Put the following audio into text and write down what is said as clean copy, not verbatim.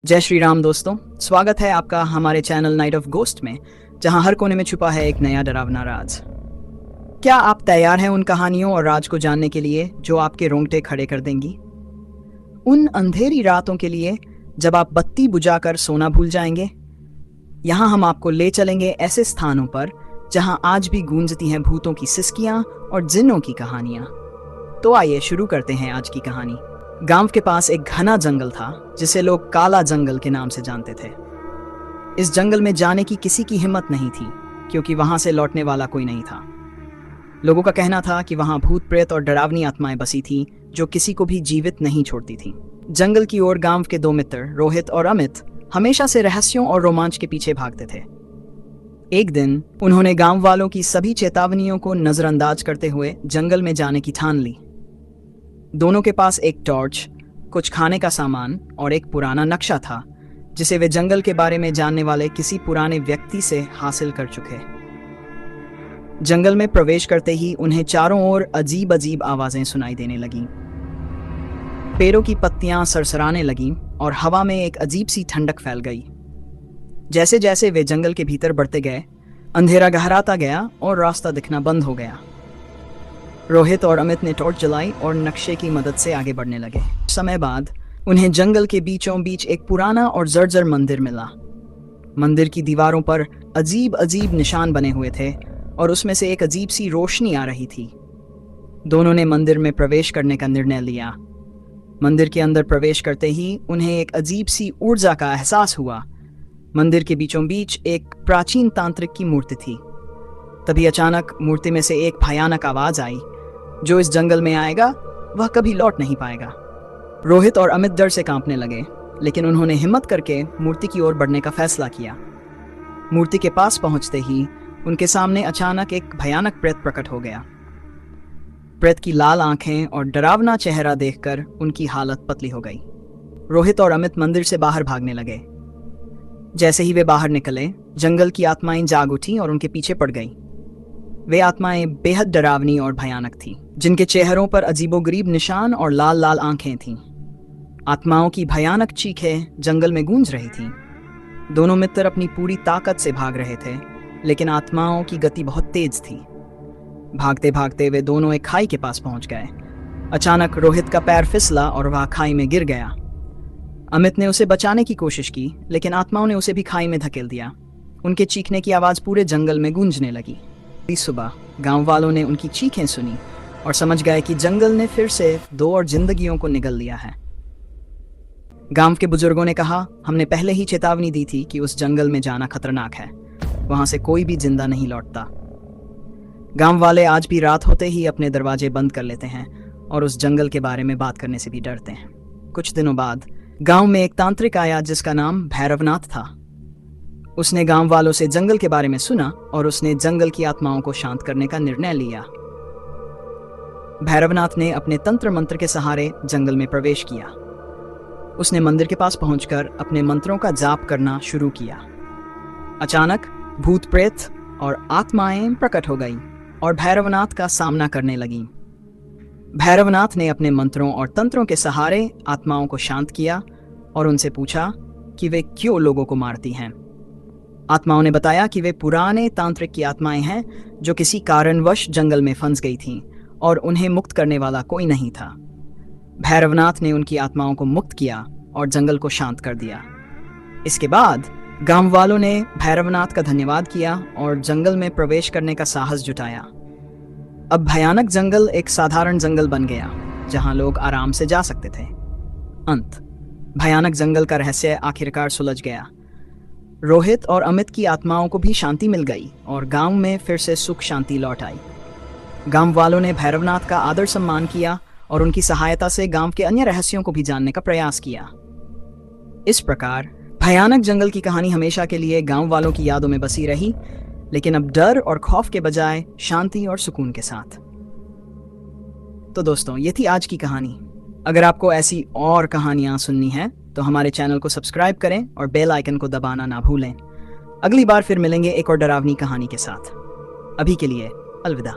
जय श्री राम दोस्तों, स्वागत है आपका हमारे चैनल नाइट ऑफ गोस्ट में, जहां हर कोने में छुपा है एक नया डरावना राज। क्या आप तैयार हैं उन कहानियों और राज को जानने के लिए जो आपके रोंगटे खड़े कर देंगी? उन अंधेरी रातों के लिए जब आप बत्ती बुझाकर सोना भूल जाएंगे। यहाँ हम आपको ले चलेंगे ऐसे स्थानों पर जहां आज भी गूंजती हैं भूतों की सिसकियां और जिन्नों की कहानियां। तो आइए शुरू करते हैं आज की कहानी। गांव के पास एक घना जंगल था जिसे लोग काला जंगल के नाम से जानते थे। इस जंगल में जाने की किसी की हिम्मत नहीं थी क्योंकि वहां से लौटने वाला कोई नहीं था। लोगों का कहना था कि वहां भूत प्रेत और डरावनी आत्माएं बसी थीं जो किसी को भी जीवित नहीं छोड़ती थीं। जंगल की ओर गांव के दो मित्र रोहित और अमित हमेशा से रहस्यों और रोमांच के पीछे भागते थे। एक दिन उन्होंने गांव वालों की सभी चेतावनियों को नजरअंदाज करते हुए जंगल में जाने की ठान ली। दोनों के पास एक टॉर्च, कुछ खाने का सामान और एक पुराना नक्शा था जिसे वे जंगल के बारे में जानने वाले किसी पुराने व्यक्ति से हासिल कर चुके। जंगल में प्रवेश करते ही उन्हें चारों ओर अजीब अजीब आवाजें सुनाई देने लगीं। पेड़ों की पत्तियां सरसराने लगीं और हवा में एक अजीब सी ठंडक फैल गई। जैसे जैसे वे जंगल के भीतर बढ़ते गए, अंधेरा गहराता गया और रास्ता दिखना बंद हो गया। रोहित और अमित ने टॉर्च जलाई और नक्शे की मदद से आगे बढ़ने लगे। समय बाद उन्हें जंगल के बीचों बीच एक पुराना और जर्जर मंदिर मिला। मंदिर की दीवारों पर अजीब अजीब निशान बने हुए थे और उसमें से एक अजीब सी रोशनी आ रही थी। दोनों ने मंदिर में प्रवेश करने का निर्णय लिया। मंदिर के अंदर प्रवेश करते ही उन्हें एक अजीब सी ऊर्जा का एहसास हुआ। मंदिर के बीचों बीच एक प्राचीन तांत्रिक की मूर्ति थी। तभी अचानक मूर्ति में से एक भयानक आवाज आई, जो इस जंगल में आएगा वह कभी लौट नहीं पाएगा। रोहित और अमित डर से कांपने लगे, लेकिन उन्होंने हिम्मत करके मूर्ति की ओर बढ़ने का फैसला किया। मूर्ति के पास पहुंचते ही उनके सामने अचानक एक भयानक प्रेत प्रकट हो गया। प्रेत की लाल आंखें और डरावना चेहरा देखकर उनकी हालत पतली हो गई। रोहित और अमित मंदिर से बाहर भागने लगे। जैसे ही वे बाहर निकले, जंगल की आत्माएं जाग उठी और उनके पीछे पड़ गईं। वे आत्माएं बेहद डरावनी और भयानक थीं, जिनके चेहरों पर अजीबोगरीब निशान और लाल लाल आंखें थीं। आत्माओं की भयानक चीखें जंगल में गूंज रही थीं। दोनों मित्र अपनी पूरी ताकत से भाग रहे थे, लेकिन आत्माओं की गति बहुत तेज थी। भागते भागते वे दोनों एक खाई के पास पहुंच गए। अचानक रोहित का पैर फिसला और वह खाई में गिर गया। अमित ने उसे बचाने की कोशिश की, लेकिन आत्माओं ने उसे भी खाई में धकेल दिया। उनके चीखने की आवाज पूरे जंगल में गूंजने लगी। इस सुबह गांव वालों ने उनकी चीखें सुनी और समझ गए कि जंगल ने फिर से दो और जिंदगियों को निगल लिया है। गांव के बुजुर्गों ने कहा, हमने पहले ही चेतावनी दी थी कि उस जंगल में जाना खतरनाक है, वहां से कोई भी जिंदा नहीं लौटता। गांव वाले आज भी रात होते ही अपने दरवाजे बंद कर लेते हैं और उस जंगल के बारे में बात करने से भी डरते हैं। कुछ दिनों बाद गांव में एक तांत्रिक आया जिसका नाम भैरवनाथ था। उसने गांव वालों से जंगल के बारे में सुना और उसने जंगल की आत्माओं को शांत करने का निर्णय लिया। भैरवनाथ ने अपने तंत्र मंत्र के सहारे जंगल में प्रवेश किया। उसने मंदिर के पास पहुंचकर अपने मंत्रों का जाप करना शुरू किया। अचानक भूत प्रेत और आत्माएं प्रकट हो गईं और भैरवनाथ का सामना करने लगीं। भैरवनाथ ने अपने मंत्रों और तंत्रों के सहारे आत्माओं को शांत किया और उनसे पूछा कि वे क्यों लोगों को मारती हैं। आत्माओं ने बताया कि वे पुराने तांत्रिक की आत्माएं हैं जो किसी कारणवश जंगल में फंस गई थीं और उन्हें मुक्त करने वाला कोई नहीं था। भैरवनाथ ने उनकी आत्माओं को मुक्त किया और जंगल को शांत कर दिया। इसके बाद गांव वालों ने भैरवनाथ का धन्यवाद किया और जंगल में प्रवेश करने का साहस जुटाया। अब भयानक जंगल एक साधारण जंगल बन गया जहां लोग आराम से जा सकते थे। अंत, भयानक जंगल का रहस्य आखिरकार सुलझ गया। रोहित और अमित की आत्माओं को भी शांति मिल गई और गांव में फिर से सुख शांति लौट आई। गांव वालों ने भैरवनाथ का आदर सम्मान किया और उनकी सहायता से गांव के अन्य रहस्यों को भी जानने का प्रयास किया। इस प्रकार भयानक जंगल की कहानी हमेशा के लिए गांव वालों की यादों में बसी रही, लेकिन अब डर और खौफ के बजाय शांति और सुकून के साथ। तो दोस्तों, ये थी आज की कहानी। अगर आपको ऐसी और कहानियां सुननी हैं तो हमारे चैनल को सब्सक्राइब करें और बेल आइकन को दबाना ना भूलें। अगली बार फिर मिलेंगे एक और डरावनी कहानी के साथ। अभी के लिए अलविदा।